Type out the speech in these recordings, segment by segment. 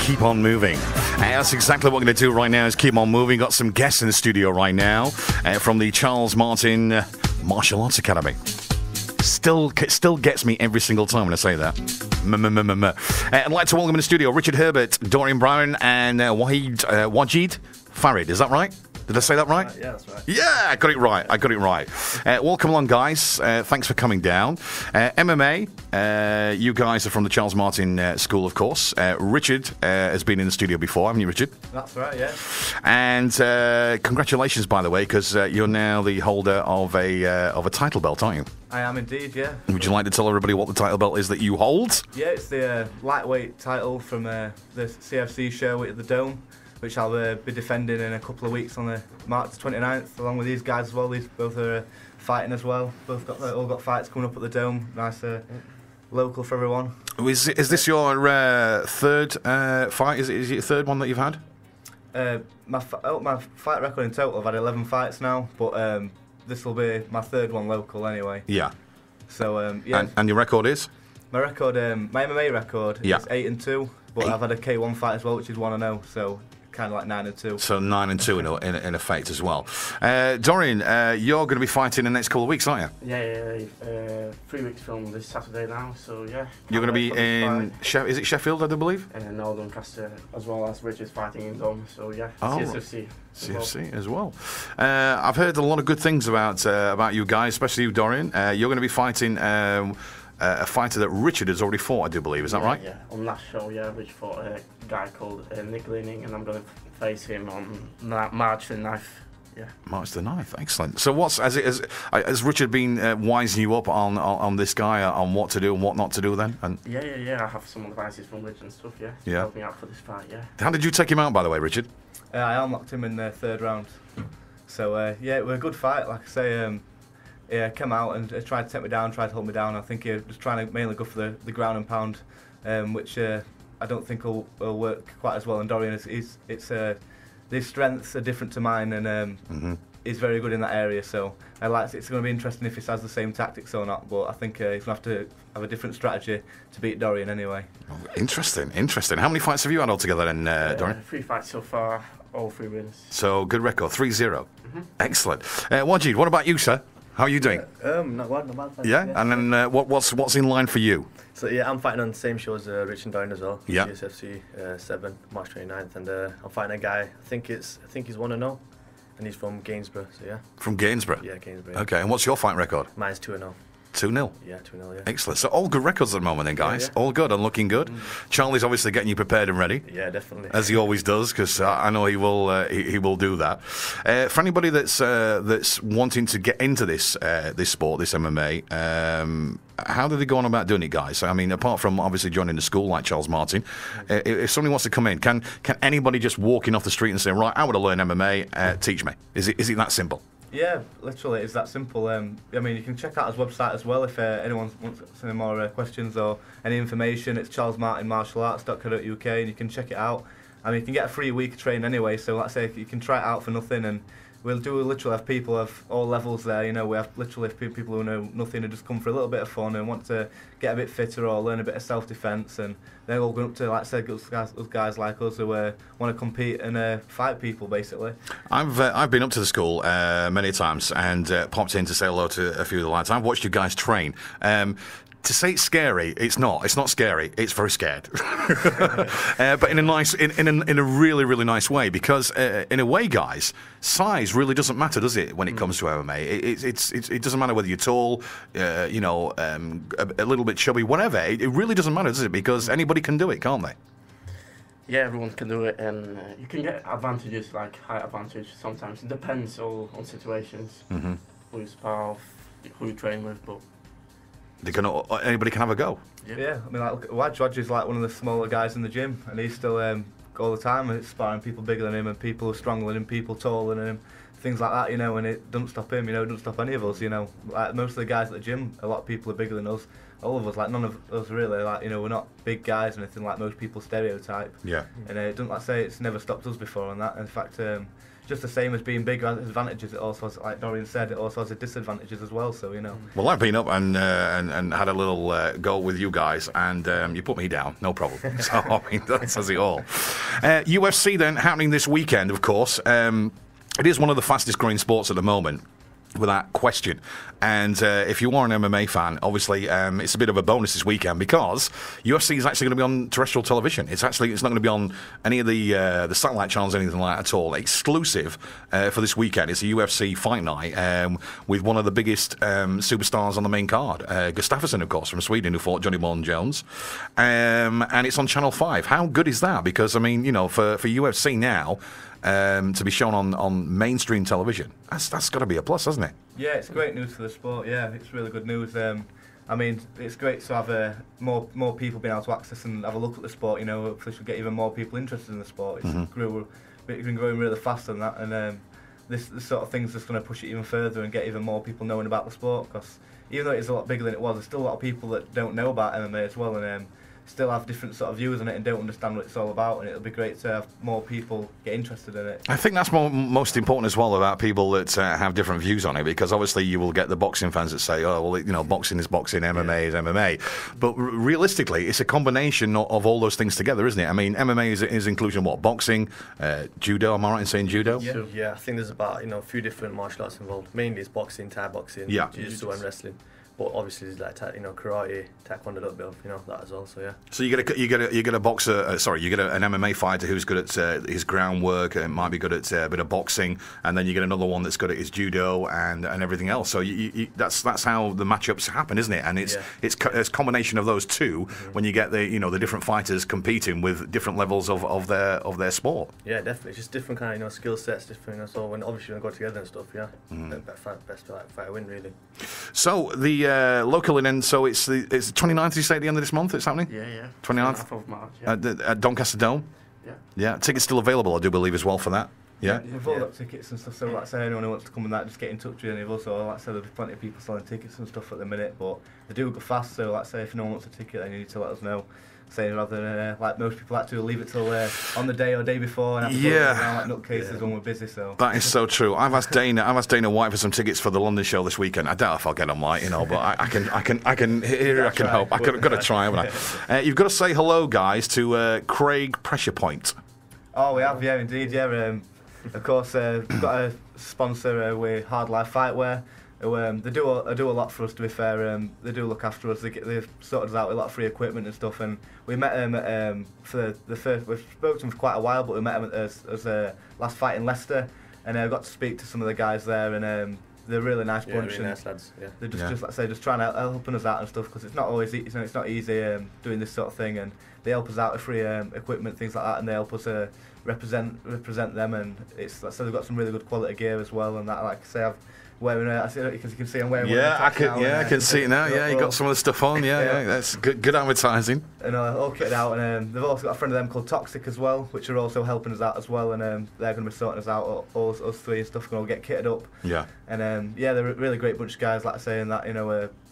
keep on moving. That's exactly what we're going to do right now is keep on moving. Got some guests in the studio right now from the Charles Martin Martial Arts Academy. Still gets me every single time when I say that. I'd like to welcome in the studio Richard Herbert, Dorian, Baran, and Wajid, Farid. Is that right? Did I say that right? Yeah, that's right. Yeah, I got it right. Welcome along, guys. Thanks for coming down. MMA, you guys are from the Charles Martin School, of course. Richard has been in the studio before, haven't you, Richard? That's right, yeah. And congratulations, by the way, because you're now the holder of a title belt, aren't you? I am indeed, yeah. Would you like to tell everybody what the title belt is that you hold? Yeah, it's the lightweight title from the CFC show at the Dome, which I'll be defending in a couple of weeks on the March 29th, along with these guys as well. These both are fighting as well. Both all got fights coming up at the Dome. Nice local for everyone. Is this your third fight? Is it your third one that you've had? My fight record in total, I've had 11 fights now, but this will be my third one local anyway. Yeah. So yeah. And your record is? My record, my MMA record is 8-2, but I've had a K1 fight as well, which is 1-0. So. Kind of like 9-2. So 9-2 in effect as well. Dorian, you're going to be fighting in the next couple of weeks, aren't you? Yeah. 3 weeks from this Saturday now. So yeah. You're going to be in is it Sheffield, I do believe? No, Doncaster, as well as Richard's fighting in Dom. So yeah, CFC. CFC as well. I've heard a lot of good things about you guys, especially you, Dorian. You're going to be fighting. A fighter that Richard has already fought, I do believe. Is that right? Yeah, on that show, Rich fought a guy called Nick Leaning, and I'm going to face him on March the 9th. Yeah. March the 9th, excellent. So has Richard been wising you up on this guy, on what to do and what not to do then? And yeah. I have some advices from Richard and stuff, to help me out for this fight, yeah. How did you take him out, by the way, Richard? I unlocked him in the third round. So, it was a good fight, like I say. Came out and tried to take me down, tried to hold me down. I think he was trying to mainly go for the ground and pound, which I don't think will work quite as well. And Dorian, his strengths are different to mine, and he's very good in that area. So it's going to be interesting if he has the same tactics or not. But I think he's going to have a different strategy to beat Dorian anyway. Oh, interesting. How many fights have you had altogether then, Dorian? 3 fights so far, all 3 wins. So good record, 3-0. Excellent. Wajid, what about you, sir? How are you doing? Not bad. Yeah? And then what's in line for you? So yeah, I'm fighting on the same show as Rich and Dorian as well. Yeah. CSFC 7, March 29th, and I'm fighting a guy. I think he's 1-0, and he's from Gainsborough. So yeah. From Gainsborough. Yeah, Gainsborough. Okay, and what's your fight record? Mine's 2-0. 2-0? Yeah, 2-0, yeah. Excellent. So all good records at the moment then, guys. Yeah. All good and looking good. Charlie's obviously getting you prepared and ready. Yeah, definitely. As he always does, because I know he will do that. For anybody that's wanting to get into this sport, this MMA, how do they go on about doing it, guys? I mean, apart from obviously joining the school like Charles Martin, if somebody wants to come in, can anybody just walking off the street and say, right, I want to learn MMA, teach me? Is it that simple? Yeah, literally, it's that simple. I mean, you can check out his website as well if anyone wants any more questions or any information. It's charlesmartinmartialarts.co.uk, and you can check it out. I mean, you can get a free week of training anyway, so let's say you can try it out for nothing, and we'll literally have people of all levels there. You know, we have literally people who know nothing and just come for a little bit of fun and want to get a bit fitter or learn a bit of self-defence, and they're all going up to, like I said, those guys like us who want to compete and fight people, basically. I've been up to the school many times and popped in to say hello to a few of the lads. I've watched you guys train. To say it's scary, it's not. It's not scary. It's very scared, but in a really, really nice way. Because in a way, guys, size really doesn't matter, does it? When it comes to MMA, it doesn't matter whether you're tall, a little bit chubby, whatever. It really doesn't matter, does it? Because anybody can do it, can't they? Yeah, everyone can do it, and you can get advantages like height advantage. Sometimes it depends all on situations, who you spar off, who you train with, but. Anybody can have a go. Yeah, I mean, like Wajid is like one of the smaller guys in the gym, and he's still all the time sparring people bigger than him and people who are stronger than him, people taller than him, things like that, and it doesn't stop him, it doesn't stop any of us, Like most of the guys at the gym, a lot of people are bigger than us, all of us, like none of us really, like we're not big guys or anything like most people stereotype. Yeah. And it doesn't, like I say, it's never stopped us before on that. In fact, just the same as being big has advantages, it also has, like Dorian said, it also has disadvantages as well. So Well, I've been up and had a little go with you guys, and you put me down, no problem. So I mean, that says it all. UFC then happening this weekend, of course. It is one of the fastest growing sports at the moment, without question. And if you are an MMA fan, obviously it's a bit of a bonus this weekend because UFC is actually going to be on terrestrial television. It's not going to be on any of the satellite channels, anything like that at all. Exclusive for this weekend. It's a UFC fight night with one of the biggest superstars on the main card, Gustafsson, of course, from Sweden, who fought Johnny Morton Jones, and it's on Channel 5. How good is that? Because I mean, for UFC now. To be shown on mainstream television, that's got to be a plus, hasn't it? Yeah, it's great news for the sport. Yeah, it's really good news. I mean, it's great to have more people being able to access and have a look at the sport. Hopefully, should get even more people interested in the sport. It's been growing really fast on that, and this sort of thing's just going to push it even further and get even more people knowing about the sport. Because even though it's a lot bigger than it was, there's still a lot of people that don't know about MMA as well, and still have different sort of views on it and don't understand what it's all about, and it'll be great to have more people get interested in it. I think that's most important as well, about people that have different views on it, because obviously you will get the boxing fans that say, oh, well, boxing is boxing, MMA is MMA. But realistically, it's a combination of all those things together, isn't it? I mean, MMA is inclusion what? Boxing, judo, am I right in saying judo? Yeah, I think there's about a few different martial arts involved. Mainly it's boxing, Thai boxing, jiu-jitsu and wrestling. But obviously there's like karate, taekwondo, a little bit of that as well. So yeah. So you get a boxer. You get an MMA fighter who's good at his groundwork and might be good at a bit of boxing, and then you get another one that's good at his judo and everything else. So that's how the matchups happen, isn't it? And it's a combination of those two when you get the different fighters competing with different levels of their sport. Yeah, definitely. It's just different kind of skill sets, different. So when obviously when they go together and stuff, best fight win really. So the local end, so it's the 29th, you say, at the end of this month it's happening? Yeah. 29th? of March, at Doncaster Dome? Yeah. Tickets still available, I do believe, as well for that. Yeah. We've all got tickets and stuff, so like I say, anyone who wants to come and that, just get in touch with any of us. So like I said, there'll be plenty of people selling tickets and stuff at the minute, but they do go fast, so like I say, if no one wants a ticket, then you need to let us know. Saying rather than like most people like to leave it till on the day or day before and have to go around like nutcases when we're busy. So that is so true. I've asked Dana White for some tickets for the London show this weekend. I doubt if I'll get them, but I can hope. I've got to try, haven't I? You've got to say hello, guys, to Craig Pressure Point. Oh, we have, yeah, indeed, yeah. Of course, we've got a sponsor with Hard Life Fightwear. They do a lot for us, to be fair. They do look after us. They've sorted us out with a lot of free equipment and stuff. And we met them for the first. We've spoken to them for quite a while, but we met them as last fight in Leicester, and I got to speak to some of the guys there, and they're a really nice bunch. Really nice lads. Yeah. They're just like I say, just trying to helping us out and stuff, because it's not always it's not easy doing this sort of thing, and they help us out with free equipment, things like that, and they help us represent them, and it's like, so they've got some really good quality gear as well, and that, like I say, I've wearing because you can see I'm wearing I can see it now. Yeah, you got some of the stuff on. Yeah, that's good advertising. And all kitted out, and they've also got a friend of them called Toxic as well, which are also helping us out as well, and they're going to be sorting us out, all us three and stuff, going to get kitted up. Yeah. And they're a really great bunch of guys, like I say, and that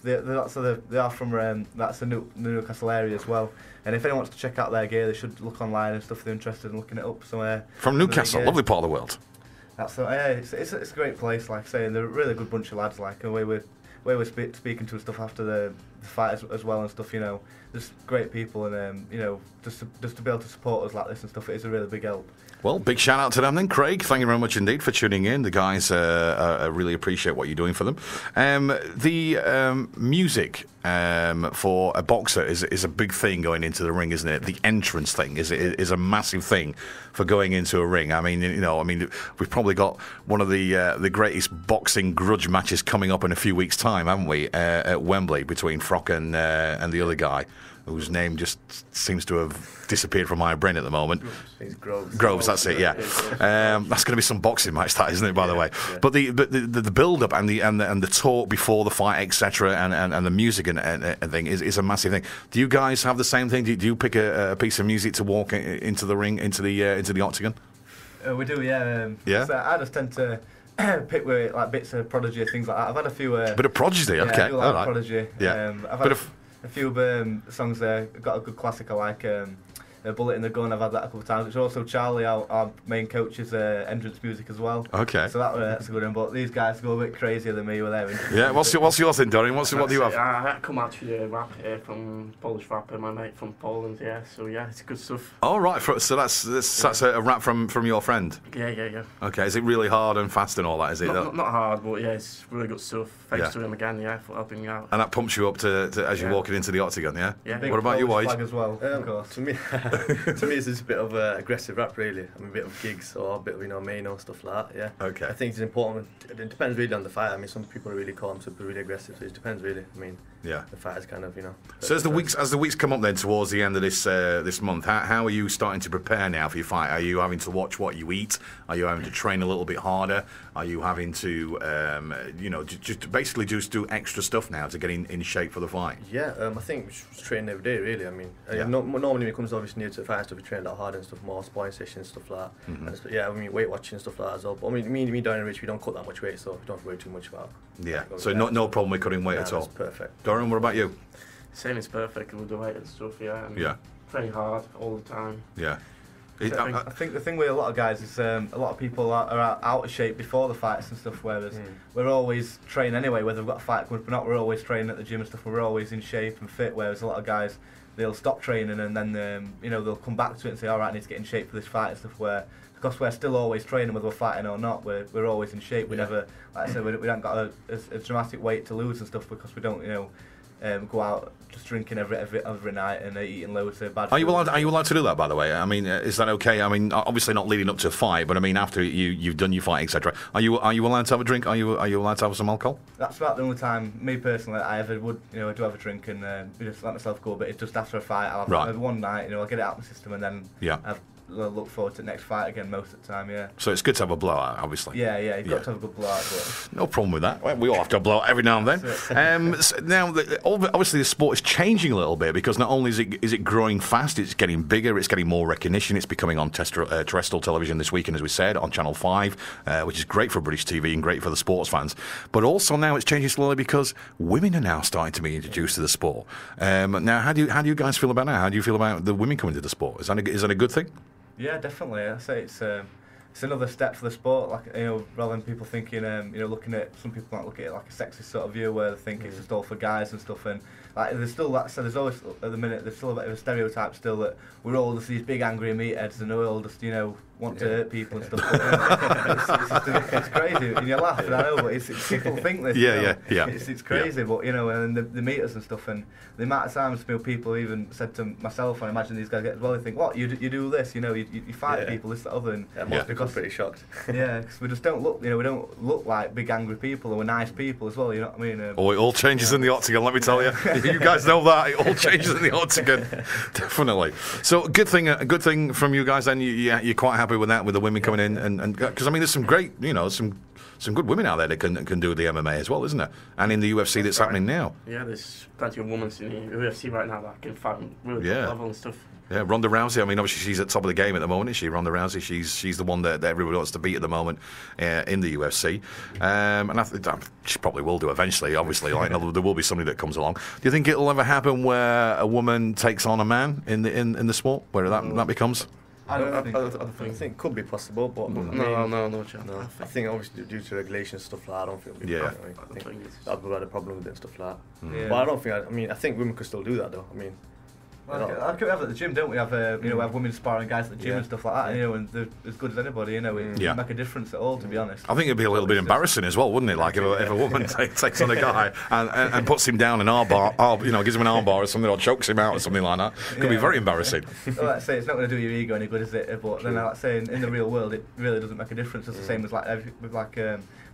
they are from that's the Newcastle area as well. And if anyone wants to check out their gear, they should look online and stuff if they're interested in looking it up. So from Newcastle, lovely part of the world. It's a great place, like I say, and they're a really good bunch of lads. Like the way we're speaking to and stuff after the fight as well and stuff. Just great people, and just to be able to support us like this and stuff, it is a really big help. Well, big shout out to them then, Craig. Thank you very much indeed for tuning in. The guys really appreciate what you're doing for them. The music for a boxer is a big thing going into the ring, isn't it? The entrance thing is a massive thing for going into a ring. I mean, we've probably got one of the greatest boxing grudge matches coming up in a few weeks' time, haven't we? At Wembley between Frock and the other guy, whose name just seems to have disappeared from my brain at the moment. Groves, that's it. Yeah, that's going to be some boxing match, that, isn't it? By the way, yeah. But the build up and the talk before the fight, etc., and the music and thing is a massive thing. Do you guys have the same thing? Do you pick a piece of music to walk into the ring, into the octagon? We do, yeah. Yeah. So I just tend to pick with like bits of Prodigy, things like that. I've had a few. Bit of Prodigy, okay. I do like Prodigy. Yeah. a few songs there. Got a good classic I like. A Bullet in the Gun, I've had that a couple of times. It's also Charlie, our main coach's entrance music as well. Okay. So that's a good one. But these guys go a bit crazier than me with their intros. Yeah, what's yours then, Dorian? What do you have? I come actually a rap here from Polish rapper, my mate from Poland, yeah. So yeah, it's good stuff. Oh, right. So that's a rap from your friend? Yeah. Okay, is it really hard and fast and all that, is it? Not hard, but yeah, it's really good stuff. Thanks to him again, yeah, for helping me out. And that pumps you up to as you're walking into the octagon, yeah? Yeah. What about you, Wajid? As well, of course. To me, it's just a bit of aggressive rap, really. I mean, a bit of gigs or a bit of Mano stuff like that. Yeah. Okay. I think it's important. It depends really on the fight. I mean, some people are really calm, some people are really aggressive. So it depends really. I mean, yeah. The fight is kind of So as the weeks come up then towards the end of this month, how are you starting to prepare now for your fight? Are you having to watch what you eat? Are you having to train a little bit harder? Are you having to just basically just do extra stuff now to get in shape for the fight? Yeah, I think we should train every day really. I mean, Yeah. normally when it comes obviously near to the fight stuff, we train a lot harder and stuff, more sparring sessions, stuff like that. Mhm. And I mean, weight watching and stuff like that as well. But I mean, me down in Rich, we don't cut that much weight, so we don't have to worry too much about. Yeah. So no problem with cutting weight at all. That's perfect. Dorian, what about you? Same is perfect with the weight and stuff, yeah. And Yeah. train hard all the time. Yeah. I think the thing with a lot of guys is a lot of people are out of shape before the fights and stuff, whereas we're always training anyway, whether we've got a fight coming up or not, we're always training at the gym and stuff, we're always in shape and fit, whereas a lot of guys, they'll stop training and then they'll come back to it and say, alright, I need to get in shape for this fight and stuff, where because we're still always training, whether we're fighting or not, we're always in shape. We never, like I said, we don't got a dramatic weight to lose and stuff because we don't, go out just drinking every night and eating loads of bad food. Are you allowed to do that, by the way? I mean, is that okay? I mean, obviously not leading up to a fight, but I mean after you've done your fight, etc. Are you allowed to have a drink? Are you allowed to have some alcohol? That's about the only time, me personally, I ever would, I do have a drink and just let myself go. But it's just after a fight, I'll have one night, I'll get it out of my system and then I'll look forward to the next fight again most of the time, yeah. So it's good to have a blowout, obviously. Yeah, you've got to have a good blowout. But no problem with that. We all have to have a blowout every now and then. So now, obviously, the sport is changing a little bit because not only is it growing fast, it's getting bigger, it's getting more recognition, it's becoming on terrestrial television this weekend, as we said, on Channel 5, which is great for British TV and great for the sports fans. But also now it's changing slowly because women are now starting to be introduced to the sport. Now, how do you guys feel about that? How do you feel about the women coming to the sport? Is that a good thing? Yeah, definitely. I say it's another step for the sport. Like rather than people thinking, looking at some people might look at it like a sexist sort of view where they think it's just all for guys and stuff. And like there's still that. So there's always at the minute there's still a bit of a stereotype still that we're all just these big angry meatheads and we're all just want to hurt people and stuff. It's crazy, and you laugh, and I know, but people think this. Yeah. It's crazy, but and the meeters and stuff, and the amount of times people even said to myself, and I imagine these guys get as well. They think, what you do this, you fight people, this, that, other, and most people are pretty shocked. Yeah, because we just don't look, we don't look like big angry people, and we're nice people as well. You know what I mean? It all changes in the octagon. Let me tell you, you guys know that it all changes in the octagon, definitely. So a good thing from you guys. Then you're quite happy with that, with the women coming in, and because I mean, there's some great, some good women out there that can do the MMA as well, isn't there? And in the UFC that's happening now. Yeah, there's plenty of women in the UFC right now that can fight really good level and stuff. Yeah, Ronda Rousey. I mean, obviously she's at top of the game at the moment, isn't she? Ronda Rousey. She's the one that everybody wants to beat at the moment in the UFC, and I think she probably will do eventually. Obviously, there will be somebody that comes along. Do you think it'll ever happen where a woman takes on a man in the sport, where that becomes? I think it could be possible, but no chance. No, I think obviously due to regulations stuff like that, I don't think it'll be I think that'd be a problem with it and stuff like that. But I don't think. I think women could still do that though. I mean. Like we have at the gym, don't we? Have we have women sparring guys at the gym and stuff like that, and they're as good as anybody. It doesn't make a difference at all, to be honest. I think it'd be a little bit embarrassing as well, wouldn't it? Like if a woman takes on a guy and puts him down an armbar, gives him an armbar or something, or chokes him out or something like that. It could be very embarrassing. Well, let's say it's not going to do your ego any good, is it? But then, like say in the real world, it really doesn't make a difference. It's the same as when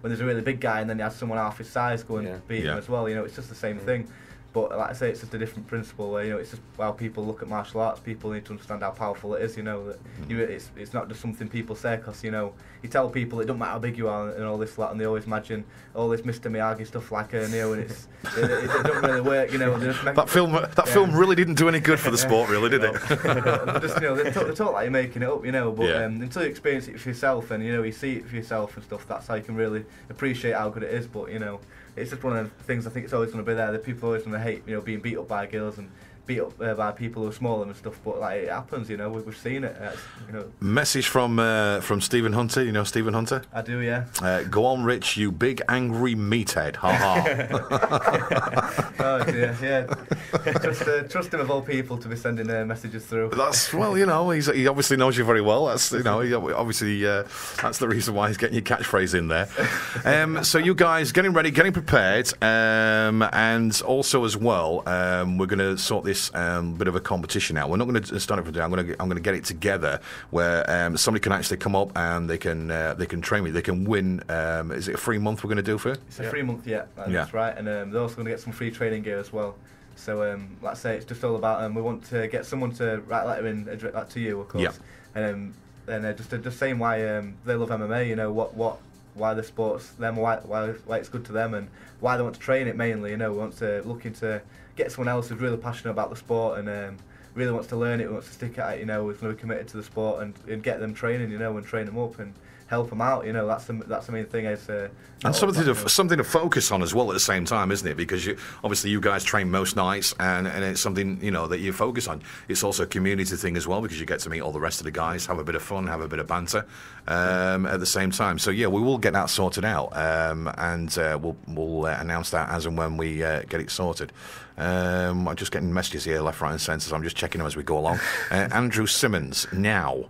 there's a really big guy and then you have someone half his size go and beat him as well. It's just the same thing. But like I say, it's just a different principle where, it's just how people look at martial arts. People need to understand how powerful it is, that it's not just something people say because, you tell people it doesn't matter how big you are and all this, and they always imagine all this Mr. Miyagi stuff like, and it don't really work, That film really didn't do any good for the sport, really, did it? They talk like you're making it up, but until you experience it for yourself and, you see it for yourself and stuff, that's how you can really appreciate how good it is, but, it's just one of the things I think it's always going to be there. The people are always going to hate, being beat up by girls and beat up by people who are smaller and stuff, but like it happens, we've seen it. Message from Stephen Hunter. You know Stephen Hunter? I do, yeah. Go on, Rich, you big angry meathead. Ha ha. Oh dear, yeah. Trust him of all people to be sending messages through. That's he obviously knows you very well. That's obviously that's the reason why he's getting your catchphrase in there. So you guys getting ready, getting prepared, and also as well, we're going to sort this bit of a competition out. We're not going to start it from there. I'm going to get it together where somebody can actually come up and they can train me. They can win. Is it a free month we're going to do for it? It's a free month, yeah. That's right. And they're also going to get some free training gear as well. So, like I say, it's just all about we want to get someone to write a letter in, address that to you, of course. Yeah. And just saying why they love MMA. Why the sports them, why it's good to them, and why they want to train it mainly. Wants to looking to get someone else who's really passionate about the sport and really wants to learn it, wants to stick at it. Who's going to be committed to the sport and get them training. And train them up and help them out. That's the main thing. Is and something to focus on as well at the same time, isn't it? Because obviously you guys train most nights, and it's something that you focus on. It's also a community thing as well, because you get to meet all the rest of the guys, have a bit of fun, have a bit of banter at the same time. So yeah, we will get that sorted out, and we'll announce that as and when we get it sorted. I'm just getting messages here left, right, and centre. So I'm just checking them as we go along. Andrew Simmons now.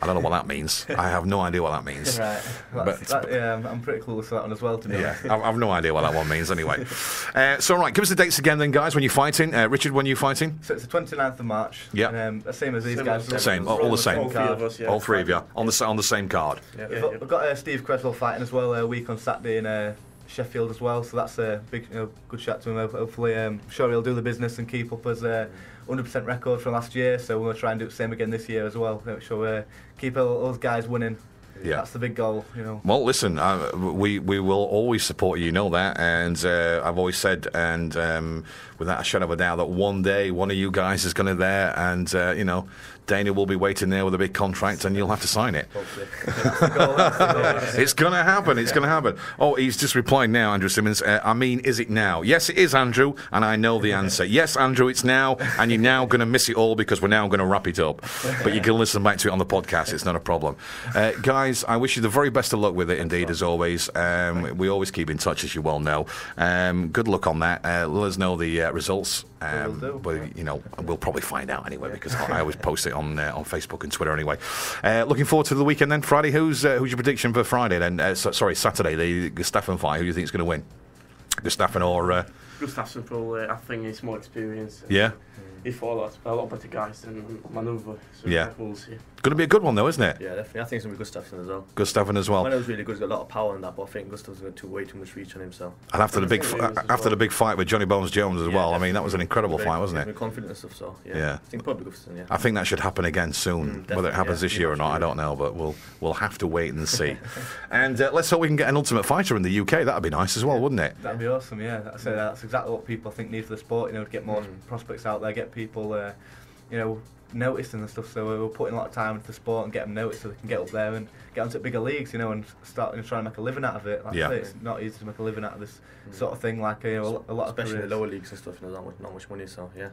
I don't know what that means. I have no idea what that means. Right. I'm pretty clueless to that one as well, to be honest. I've no idea what that one means anyway. So, right, give us the dates again then, guys, when you're fighting. Richard, when are you fighting? So it's the 29th of March. Yeah. And, same as these guys. Same, all the same. All three of us, yeah. All three of you, on the same card. Yeah. We've got Steve Creswell fighting as well a week on Saturday in Sheffield as well, so that's a big, good shout to him. Hopefully, sure he'll do the business and keep up as 100% record from last year. So we're going to try and do the same again this year as well. Make sure we keep all those guys winning. Yeah, that's the big goal. Well, listen, we will always support you. You know that, and I've always said, and without a shadow of a doubt, that one day one of you guys is going to there, and Dana will be waiting there with a big contract, and you'll have to sign it. It's going to happen. It's going to happen. Oh, he's just replying now, Andrew Simmons. Is it now? Yes, it is, Andrew, and I know the answer. Yes, Andrew, it's now, and you're now going to miss it all because we're now going to wrap it up. But you can listen back to it on the podcast. It's not a problem. Guys, I wish you the very best of luck with it, indeed, as always. We always keep in touch, as you well know. Good luck on that. Let us know the results. But we'll probably find out anyway, because I always post it on Facebook and Twitter anyway. Looking forward to the weekend then. Friday, who's your prediction for Friday then? Saturday, the Gustafsson fight. Who do you think is going to win? Gustafsson or... Gustafsson probably. I think he's more experienced. Yeah. He fought a lot better guys than Manoeuvre. So we'll see. Going to be a good one though, isn't it? Yeah, definitely. I think it's going to be Gustafsson as well. Gustafsson as well. Manoeuvre's really good. He's got a lot of power in that, but I think Gustafsson's got way too much reach on himself. And after the big fight with Johnny Bones Jones as well, definitely. That was an incredible fight, wasn't it? Confident and stuff. So I think probably Gustafsson. Yeah. I think that should happen again soon. Whether it happens this year or not, I don't know, but we'll have to wait and see. And let's hope we can get an Ultimate Fighter in the UK. That'd be nice as well, wouldn't it? That'd be awesome. Yeah, that's exactly what people think need for the sport. To get more prospects out there, get people. Noticed and stuff. So we're putting a lot of time into the sport and get them noticed so they can get up there and get onto bigger leagues, and start trying to make a living out of it. It's not easy to make a living out of this sort of thing. Like a lot of especially the lower leagues and stuff. There's not much money, so yeah.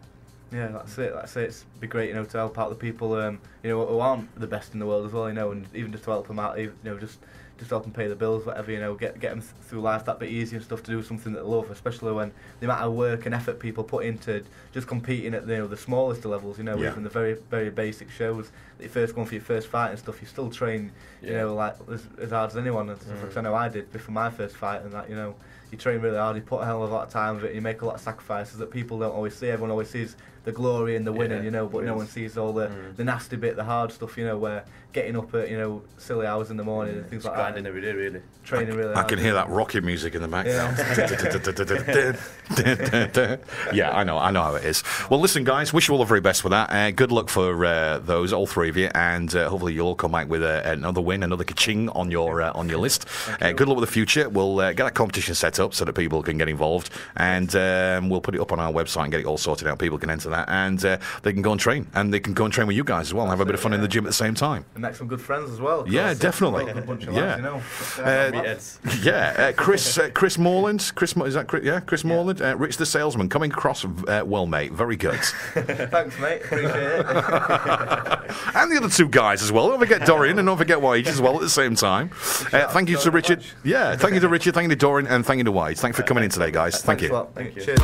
Yeah, that's it. It'd be great, to help out the people, who aren't the best in the world as well, and even just to help them out, just help them pay the bills, whatever, get them through life that bit easier and stuff, to do something that they love, especially when the amount of work and effort people put into just competing at the smallest of levels, even the very, very basic shows that you first go on for your first fight and stuff, you still train, like as hard as anyone, and stuff, because I know I did before my first fight, and that, you train really hard, you put a hell of a lot of time with it, you make a lot of sacrifices that people don't always see. Everyone always sees the glory and the winning, but no one sees all the nasty bit, the hard stuff, where getting up at, silly hours in the morning and things like that. Grinding every day, really. Training really hard. I can hear that rocket music in the background. Yeah, I know how it is. Well, listen, guys, wish you all the very best with that. Good luck for those, all three of you, and hopefully you'll all come back with another win, another ka-ching on your list. Good luck with the future. We'll get a competition set up so that people can get involved, and we'll put it up on our website and get it all sorted out. People can enter that, and they can go and train, and they can go and train with you guys as well, and have a bit of fun in the gym at the same time. And make some good friends as well. Yeah, definitely. A bunch of lads, know. Chris Morland. Is that Chris? Yeah, Chris Morland. Rich the salesman coming across well, mate. Very good. Thanks, mate. Appreciate it. And the other two guys as well. Don't forget Dorian and don't forget Wajid as well at the same time. Thank you to Richard. Yeah, thank you to Richard. Thank you to Dorian and thank you to Wajid. Thanks for coming in today, guys. Thank you. Thank you. Cheers.